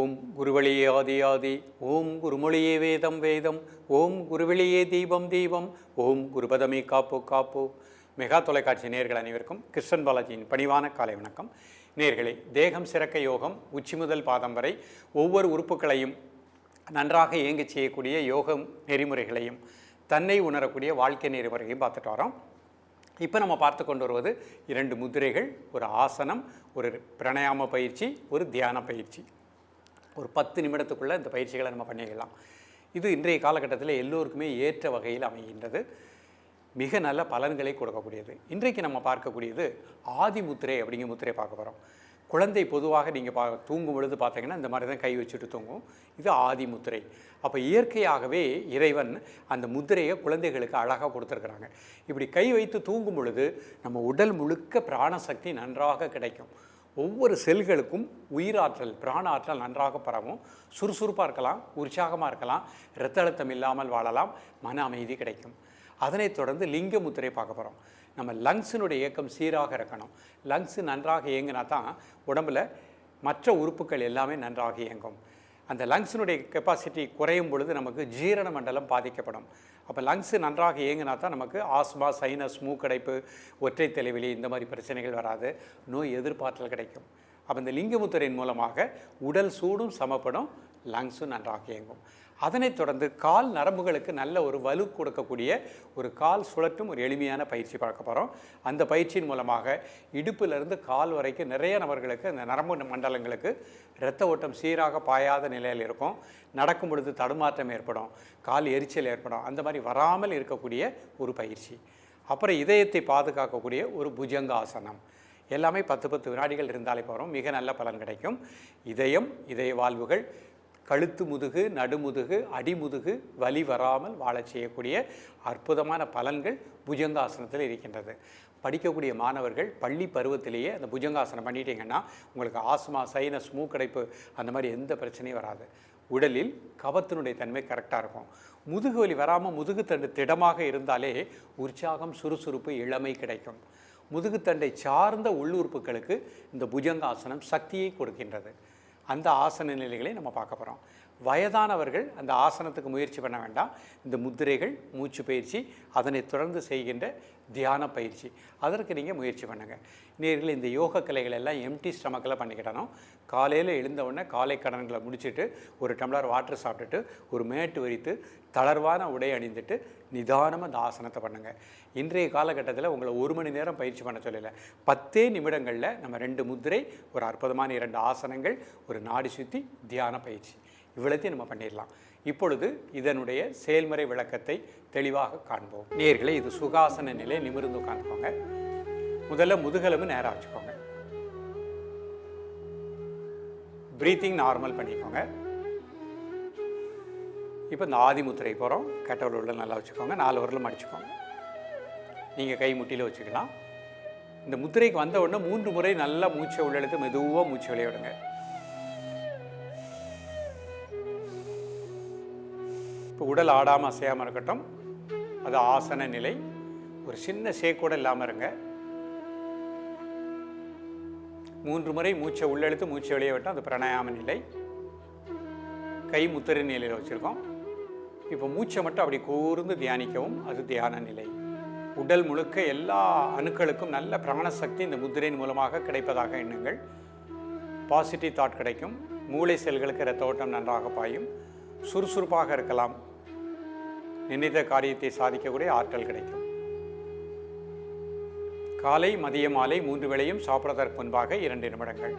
ஓம் குருவழியே ஆதி ஆதி, ஓம் குருமொழியே வேதம் வேதம், ஓம் குருவெளியே தீபம் தீபம், ஓம் குருபதமே காப்பு காப்பு. மெகா தொலைக்காட்சி நேயர்கள் அனைவருக்கும் கிருஷ்ணன் பாலாஜியின் பணிவான காலை வணக்கம். நேயர்களே, தேகம் சிறக்க யோகம், உச்சி முதல் பாதம் வரை ஒவ்வொரு உறுப்புகளையும் நன்றாக இயங்கச் செய்யக்கூடிய யோகம் நெறிமுறைகளையும் தன்னை உணரக்கூடிய வாழ்க்கை நெறிமுறைகளையும் பார்த்துட்டு வரோம். இப்போ நம்ம பார்த்து கொண்டு வருவது 2 முதிரைகள், ஒரு ஆசனம், ஒரு பிராணாயாம பயிற்சி, ஒரு தியான பயிற்சி. ஒரு 10 நிமிடத்துக்குள்ளே இந்த பயிற்சிகளை நம்ம பண்ணிக்கலாம். இது இன்றைய காலகட்டத்தில் எல்லோருக்குமே ஏற்ற வகையில் அமைகின்றது. மிக நல்ல பலன்களை கொடுக்கக்கூடியது. இன்றைக்கு நம்ம பார்க்கக்கூடியது ஆதி முத்திரை அப்படிங்கிற முத்திரை பார்க்க போகிறோம். குழந்தை பொதுவாக நீங்கள் தூங்கும் பொழுது பார்த்தீங்கன்னா இந்த மாதிரி தான் கை வச்சுட்டு தூங்கும். இது ஆதி முத்திரை. அப்போ இயற்கையாகவே இறைவன் அந்த முத்திரையை குழந்தைகளுக்கு அழகாக கொடுத்துருக்குறாங்க. இப்படி கை வைத்து தூங்கும் பொழுது நம்ம உடல் முழுக்க பிராணசக்தி நன்றாக கிடைக்கும். ஒவ்வொரு செல்களுக்கும் உயிராற்றல், பிராண ஆற்றல் நன்றாக பரவும். சுறுசுறுப்பாக இருக்கலாம், உற்சாகமாக இருக்கலாம், இரத்த அழுத்தம் இல்லாமல் வாழலாம், மன அமைதி கிடைக்கும். அதனைத் தொடர்ந்து லிங்க முத்திரை பார்க்க போகிறோம். நம்ம லங்ஸினுடைய இயக்கம் சீராக இருக்கணும். லங்ஸு நன்றாக இயங்கினா தான் உடம்பில் மற்ற உறுப்புகள் எல்லாமே நன்றாக இயங்கும். அந்த லங்ஸினுடைய கெப்பாசிட்டி குறையும் பொழுது நமக்கு ஜீரண மண்டலம் பாதிக்கப்படும். அப்போ லங்ஸு நன்றாக இயங்கினா தான் நமக்கு ஆஸ்மா, சைனஸ், மூக்கடைப்பு, ஒற்றை தலைவலி இந்த மாதிரி பிரச்சனைகள் வராது, நோய் எதிர்ப்பாற்றல் கிடைக்கும். அப்போ இந்த லிங்கமுத்திரையின் மூலமாக உடல் சூடும் சமப்படும், லங்ஸும் நன்றாக இயங்கும். அதனைத் தொடர்ந்து கால் நரம்புகளுக்கு நல்ல ஒரு வலு கொடுக்கக்கூடிய ஒரு கால் சுழற்றும் ஒரு எளிமையான பயிற்சி பார்க்க போகிறோம். அந்த பயிற்சியின் மூலமாக இடுப்பிலிருந்து கால் வரைக்கும் நிறைய நபர்களுக்கு அந்த நரம்பு மண்டலங்களுக்கு இரத்த ஓட்டம் சீராக பாயாத நிலையில் இருக்கும். நடக்கும் பொழுது தடுமாற்றம் ஏற்படும், கால் எரிச்சல் ஏற்படும். அந்த மாதிரி வராமல் இருக்கக்கூடிய ஒரு பயிற்சி. அப்புறம் இதயத்தை பாதுகாக்கக்கூடிய ஒரு புஜங்காசனம். எல்லாமே 10 வினாடிகள் இருந்தாலே போகிறோம், மிக நல்ல பலன் கிடைக்கும். இதயம், இதய வாழ்வுகள், கழுத்து முதுகு, நடுமுதுகு, அடிமுதுகு வலி வராமல் வாழச் செய்யக்கூடிய அற்புதமான பலன்கள் புஜங்காசனத்தில் இருக்கின்றது. படிக்கக்கூடிய மாணவர்கள் பள்ளி பருவத்திலேயே அந்த புஜங்காசனம் பண்ணிட்டீங்கன்னா உங்களுக்கு ஆஸ்மா, சைனஸ், மூக்கடைப்பு அந்த மாதிரி எந்த பிரச்சனையும் வராது. உடலில் கபத்தினுடைய தன்மை கரெக்டாக இருக்கும். முதுகு வலி வராமல் முதுகுத்தண்டு திடமாக இருந்தாலே உற்சாகம், சுறுசுறுப்பு, இளமை கிடைக்கும். முதுகுத்தண்டை சார்ந்த உள்ளுறுப்புகளுக்கு இந்த புஜங்காசனம் சக்தியை கொடுக்கின்றது. அந்த ஆசன நிலைகளை நம்ம பார்க்க போகிறோம். வயதானவர்கள் அந்த ஆசனத்துக்கு முயற்சி பண்ண வேண்டாம். இந்த முத்திரைகள், மூச்சு பயிற்சி, அதனை தொடர்ந்து செய்கின்ற தியான பயிற்சி, அதற்கு நீங்கள் முயற்சி பண்ணுங்கள். நேரில் இந்த யோக கலைகள் எல்லாம் எம்டி ஸ்டமக்கில் பண்ணிக்கிடணும். காலையில் எழுந்தவுடனே காலை கடன்களை முடிச்சுட்டு ஒரு டம்ளர் வாட்டர் சாப்பிட்டுட்டு ஒரு மேட்டு விரித்து தளர்வான உடை அணிந்துட்டு நிதானமாக அந்த ஆசனத்தை பண்ணுங்கள். இன்றைய காலகட்டத்தில் உங்களை 1 மணி நேரம் பயிற்சி பண்ண சொல்லலை, 10 நிமிடங்களில் நம்ம 2 முத்திரை, ஒரு அற்புதமான 2 ஆசனங்கள், ஒரு நாடி சுற்றி தியான பயிற்சி, இவ்வளத்தையும் நம்ம பண்ணிடலாம். இப்பொழுது இதனுடைய செயல்முறை விளக்கத்தை தெளிவாக காண்போம். நேயர்களே, இது சுகாசன நிலை. நிமிர்ந்து உட்காந்துக்கோங்க. முதல்ல முதுகெலும்பு நேராக வச்சுக்கோங்க. பிரீத்திங் நார்மல் பண்ணிக்கோங்க. இப்போ இந்த ஆதி முத்திரை போகிறோம். கட்டவல் உள்ள நல்லா வச்சுக்கோங்க. 4 விரலும் அடிச்சுக்கோங்க. நீங்கள் கை முட்டியில் வச்சுக்கலாம். இந்த முத்திரைக்கு வந்த உடனே 3 முறை நல்லா மூச்சை உள்ளெழுத்து மெதுவாக மூச்சு வெளியே விடுங்க. இப்போ உடல் ஆடாமல் அசையாமல் இருக்கட்டும். அது ஆசன நிலை. ஒரு சின்ன சேக்கூட இல்லாமல் இருங்க. 3 முறை மூச்சை உள்ளெழுத்து மூச்சை வெளியே விட்டோம். அது பிராணாயாம நிலை. கை முத்திரை நிலையில் வச்சுருக்கோம். இப்போ மூச்சை மட்டும் அப்படி கூர்ந்து தியானிக்கவும், அது தியான நிலை. உடல் முழுக்க எல்லா அணுக்களுக்கும் நல்ல பிராணசக்தி இந்த முத்திரையின் மூலமாக கிடைப்பதாக எண்ணுங்கள். பாசிட்டிவ் தாட் கிடைக்கும். மூளை செல்களுக்கு இரத்த ஓட்டம் நன்றாக பாயும். சுறுசுறுப்பாக இருக்கலாம். நினைத்த காரியத்தை சாதிக்கக்கூடிய ஆற்றல் கிடைக்கும். காலை, மதிய, மாலை 3 வேளையும் சாப்பிடுவதற்கு முன்பாக 2 நிமிடங்கள்.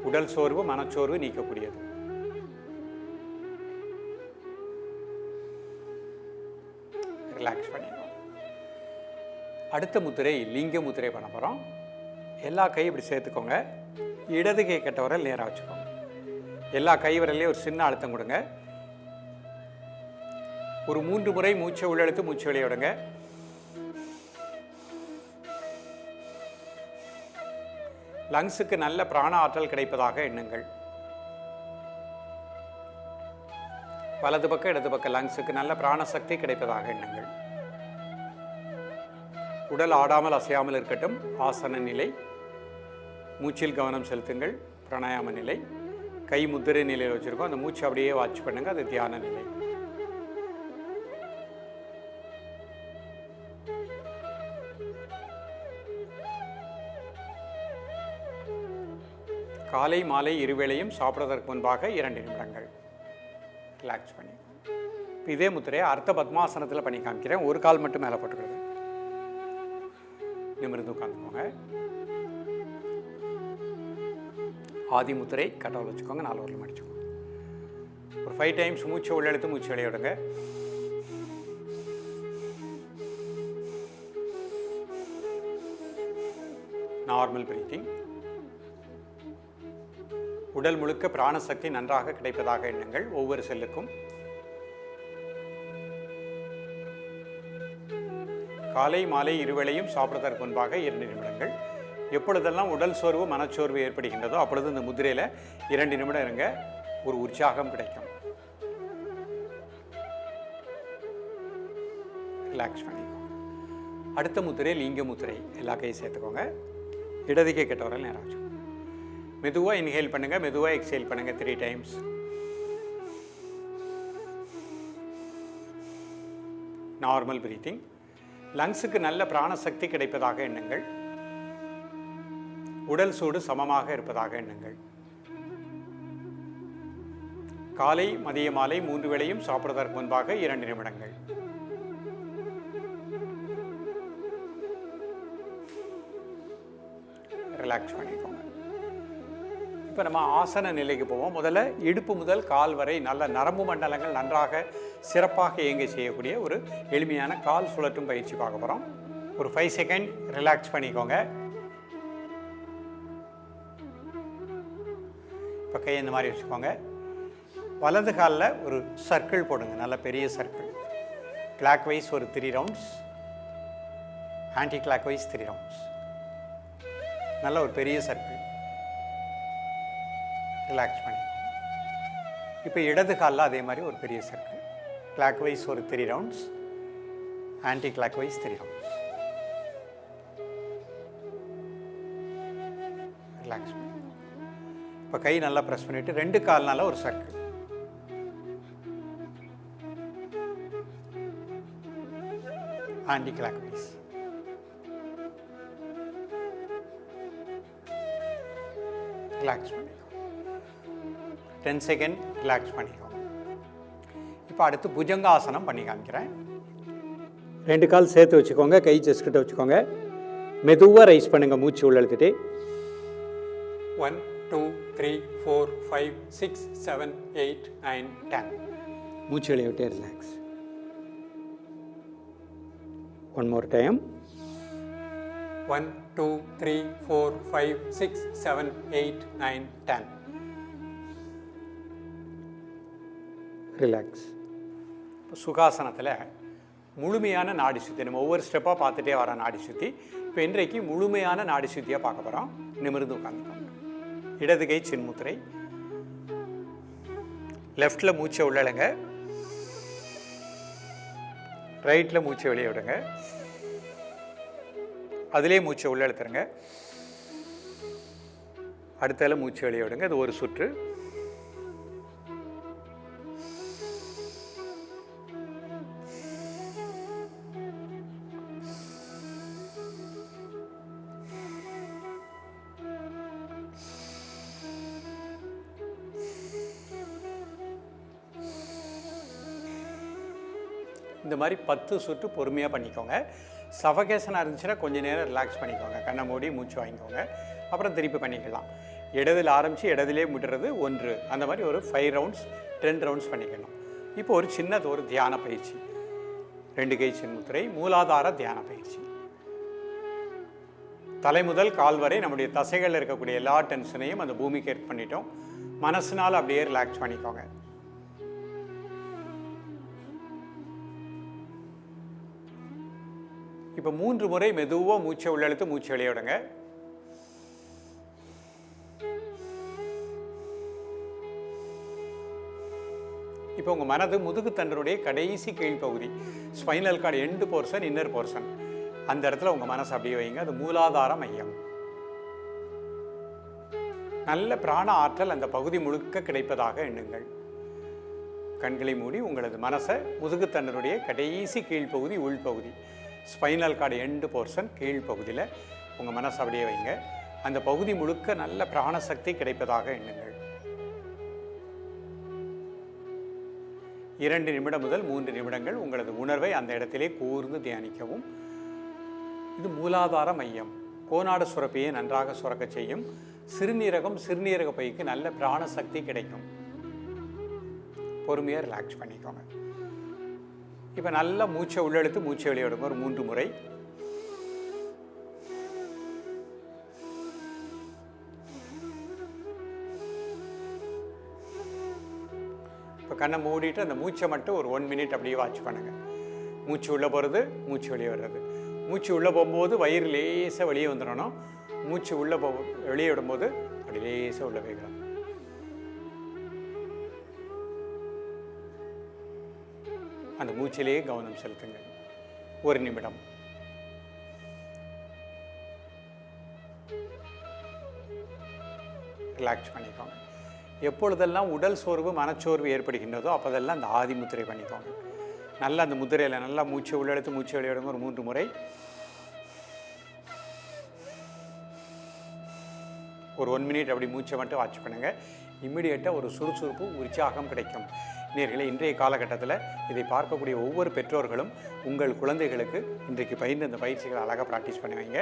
உடல் சோர்வு, மனச்சோர்வு நீக்கக்கூடியது. ரிலாக்ஸ் பண்ணிடுவோம். அடுத்த முத்திரை லிங்க முத்திரை பண்ண போகிறோம். எல்லா கையும் இப்படி சேர்த்துக்கோங்க. இடது கை கட்டவரல் நேராக வச்சுக்கோங்க. எல்லா கை விரலையும் ஒரு சின்ன அழுத்தம் கொடுங்க. ஒரு 3 முறை மூச்சை உள்ளெழுத்து மூச்சு வெளியே விடுங்க. லங்ஸுக்கு நல்ல பிராண ஆற்றல் கிடைப்பதாக எண்ணுங்கள். வலது பக்கம், இடது பக்கம் லங்ஸுக்கு நல்ல பிராணசக்தி கிடைப்பதாக எண்ணுங்கள். உடல் ஆடாமல் அசையாமல் இருக்கட்டும். ஆசன நிலை. மூச்சில் கவனம் செலுத்துங்கள். பிராணாயாம நிலை. கை முத்திரை நிலையில் வச்சுருக்கோம். அந்த மூச்சு அப்படியே வாட்ச் பண்ணுங்கள். அது தியான நிலை. காலை மாலை இருவேளையும் சாப்பிட்றதற்கு முன்பாக 2 நிமிடங்கள் ரிலாக்ஸ் பண்ணி. இதே முத்திரையை அர்த்த பத்மாசனத்தில் பண்ணி காமிக்கிறேன். ஒரு கால் மட்டும் மேலே போட்டுக்கிறது. நிமிர்ந்து உட்காந்துக்கோங்க. ஆதி முத்திரை கட்டவில் வச்சுக்கோங்க. 4 விரலும் அடிச்சுக்கோங்க. ஒரு 5 டைம்ஸ் மூச்சை உள்ளெழுத்து மூச்சு வெளியே விடுங்க. Normal breathing. உடல் முழுக்க பிராணசக்தி நன்றாக கிடைப்பதாக எண்ணுங்கள். ஒவ்வொரு செல்லுக்கும் காலை மாலை இருவேளையும் சாப்பிடுவதற்கு முன்பாக 2 நிமிடங்கள். எப்பொழுதெல்லாம் உடல் சோர்வு மனச்சோர்வு ஏற்படுகின்றதோ அப்பொழுது இந்த முதிரையில் 2 நிமிடம் இருங்க. ஒரு உற்சாகம் கிடைக்கும். ரிலாக்ஸ் பண்ணிக்கோங்க. அடுத்த முத்திரை லிங்க முத்திரை. எல்லா கையும் சேர்த்துக்கோங்க. இடது கை கெட்டவரை நேரம் வச்சுக்கோங்க. மெதுவாக இன்ஹேல் பண்ணுங்கள். மெதுவாக எக்ஸேல் பண்ணுங்கள் 3 டைம்ஸ். Normal breathing. லங்ஸுக்கு நல்ல பிராணசக்தி கிடைப்பதாக எண்ணுங்கள். உடல் சூடு சமமாக இருப்பதாக எண்ணுங்கள். காலை மதிய மாலை 3 வேளையும் சாப்பிடுவதற்கு முன்பாக 2 நிமிடங்கள். ரிலாக்ஸ் பண்ணிக்கோங்க. இப்போ நம்ம ஆசன நிலைக்கு போவோம். முதல்ல இடுப்பு முதல் கால் வரை நல்ல நரம்பு மண்டலங்கள் நன்றாக சிறப்பாக இயங்க செய்யக்கூடிய ஒரு எளிமையான கால் சுழற்றும் பயிற்சி பார்க்க போகிறோம். ஒரு 5 செகண்ட் ரிலாக்ஸ் பண்ணிக்கோங்க. இப்போ கை இந்த மாதிரி வச்சுக்கோங்க. வலது காலில் ஒரு சர்க்கிள் போடுங்க. நல்ல பெரிய சர்க்கிள். கிளாக் வைஸ் ஒரு 3 rounds, anticlockwise 3 rounds. நல்ல ஒரு பெரிய சர்க்கிள். ரிலாக்ஸ் பண்ணி. இப்போ இடது காலில் அதே மாதிரி ஒரு பெரிய சர்க்கிள். கிளாக் வைஸ் ஒரு 3 rounds, anticlockwise 3 rounds. Relax பண்ணி. இப்போ கை நல்லா ப்ரெஸ் பண்ணிவிட்டு 2 கால்னால ஒரு circle. Anticlockwise. Relax பண்ணிக்கோ. 10 செகண்ட் ரிலாக்ஸ் பண்ணிக்கோங்க. இப்போ அடுத்து புஜங்காசனம் பண்ணி காமிக்கிறேன். 2 கால் சேர்த்து வச்சுக்கோங்க. கை செஸ்ட் கிட்ட வச்சுக்கோங்க. மெதுவாக ரைஸ் பண்ணுங்கள். மூச்சு உள்ள இழுத்துட்டு 1 2 3 4 5 6 7 8 9 10. மூச்சு வெளியே விட்டு relax. One more time. 1 2 3 4 5 6 7 8 9 10. Relax. இப்போ சுகாசனத்தில் முழுமையான நாடி சுத்தி, நம்ம ஒவ்வொரு ஸ்டெப்பாக பார்த்துட்டே வர நாடி சுத்தி. இப்போ இன்றைக்கு முழுமையான நாடி சுத்தியாக பார்க்க போகிறோம். நிமிர்ந்து உட்காந்துக்கோங்க. இடது கை சின்முத்திரை. லெஃப்டில் மூச்சை உள்ளழுங்க. ரைட்டில் மூச்சை வெளியே விடுங்க. அதிலே மூச்சை உள்ள இழுத்துருங்க. அடுத்தால மூச்சை வெளியே விடுங்க. அது ஒரு சுற்று. இந்த மாதிரி 10 சுற்று பொறுமையாக பண்ணிக்கோங்க. சஃபகேஷனாக இருந்துச்சுன்னா கொஞ்சம் நேரம் ரிலாக்ஸ் பண்ணிக்கோங்க. கண்ணை மூடி மூச்சு வாங்கிக்கோங்க. அப்புறம் திருப்பி பண்ணிக்கலாம். இடதில் ஆரம்பித்து இடதிலே விடுறது 1. அந்த மாதிரி ஒரு 5 ரவுண்ட்ஸ் 10 ரவுண்ட்ஸ் பண்ணிக்கணும். இப்போ ஒரு சின்னது ஒரு தியான பயிற்சி. 2 கை சின்முத்திரை. மூலாதார தியான பயிற்சி. தலை முதல் கால் வரை நம்முடைய தசைகளில் இருக்கக்கூடிய எல்லா டென்ஷனையும் அந்த பூமிக்கு ஏற்ப பண்ணிட்டோம். மனசுனால் அப்படியே ரிலாக்ஸ் பண்ணிக்கோங்க. இப்போ 3 முறை மெதுவாக மூச்சை உள்ளெழுத்து மூச்சு வெளியே விடுங்க. இப்போ உங்கள் மனது முதுகுத்தண்டனுடைய கடைசி கீழ்ப்பகுதி, spinal cord end portion, inner portion, அந்த இடத்துல உங்கள் மனசு அப்படியே வைங்க. அது மூலாதார மையம். நல்ல பிராண ஆற்றல் அந்த பகுதி முழுக்க கிடைப்பதாக எண்ணுங்கள். கண்களை மூடி உங்களது மனசை முதுகுத்தண்டனுடைய கடைசி கீழ்ப்பகுதி உள்பகுதி ஸ்பைனல் கார்டு எண்டு போர்ஷன் கீழ்ப்பகுதியில் உங்கள் மனசை அப்படியே வைங்க. அந்த பகுதி முழுக்க நல்ல பிராணசக்தி கிடைப்பதாக எண்ணுங்கள். 2 நிமிடம் முதல் 3 நிமிடங்கள் உங்களது உணர்வை அந்த இடத்திலே கூர்ந்து தியானிக்கவும். இது மூலாதார மையம். கோனாடு சுரப்பியை நன்றாக சுரக்க செய்யும். சிறுநீரக பைக்கு நல்ல பிராணசக்தி கிடைக்கும். பொறுமையாக ரிலாக்ஸ் பண்ணிக்கோங்க. இப்போ நல்லா மூச்சை உள்ளெழுத்து மூச்சை வெளியிடுங்க ஒரு 3 முறை. இப்போ கண்ணை மூடிட்டு அந்த மூச்சை மட்டும் ஒரு 1 மினிட் அப்படியே வாட்ச் பண்ணுங்கள். மூச்சு உள்ளே போகிறது, மூச்சு வெளியே வர்றது. மூச்சு உள்ளே போகும்போது வயிறு லேசாக வெளியே வந்துடணும். மூச்சு உள்ளே வெளியே விடும்போது அப்படி லேசாக உள்ளே போய்க்கலாம். அந்த மூச்சிலேயே கவனம் செலுத்துங்கள். 1 நிமிடம். ரிலாக்ஸ் பண்ணிக்கோங்க. எப்பொழுதெல்லாம் உடல் சோர்வு மனச்சோர்வு ஏற்படுகின்றதோ அப்போதெல்லாம் அந்த ஆதி முத்திரை பண்ணிக்கோங்க. நல்லா அந்த முத்திரையில் நல்லா மூச்சை உள்ளெடுத்து மூச்சை வெளியிடுங்க ஒரு 3 முறை. ஒரு 1 மினிட் அப்படி மூச்சை மட்டும் வாட்ச் பண்ணுங்கள். இம்மிடியேட்டாக ஒரு சுறுசுறுப்பு உற்சாகம் கிடைக்கும். நேயர்களே, இன்றைய காலகட்டத்தில் இதை பார்க்கக்கூடிய ஒவ்வொரு பெற்றோர்களும் உங்கள் குழந்தைகளுக்கு இன்றைக்கு பயின்ற இந்த பயிற்சிகளை அழகாக ப்ராக்டிஸ் பண்ணி வைங்க.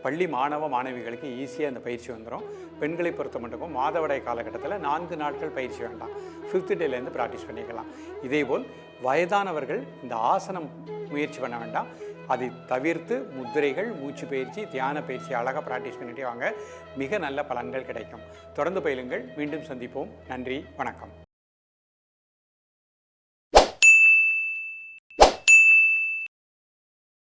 பள்ளி மாணவ மாணவிகளுக்கு ஈஸியாக இந்த பயிற்சி வந்துடும். பெண்களை பொறுத்த மட்டும் மாதவிடாய் காலகட்டத்தில் 4 நாட்கள் பயிற்சி வேண்டாம். 5th டேலேருந்து ப்ராக்டிஸ் பண்ணிக்கலாம். இதேபோல் வயதானவர்கள் இந்த ஆசனம் முயற்சி பண்ண வேண்டாம். அதை தவிர்த்து முத்திரைகள், மூச்சு பயிற்சி, தியான பயிற்சி அழகாக ப்ராக்டிஸ் பண்ணிட்டே வாங்க. மிக நல்ல பலன்கள் கிடைக்கும். தொடர்ந்து பயிலுங்கள். மீண்டும் சந்திப்போம். நன்றி, வணக்கம்.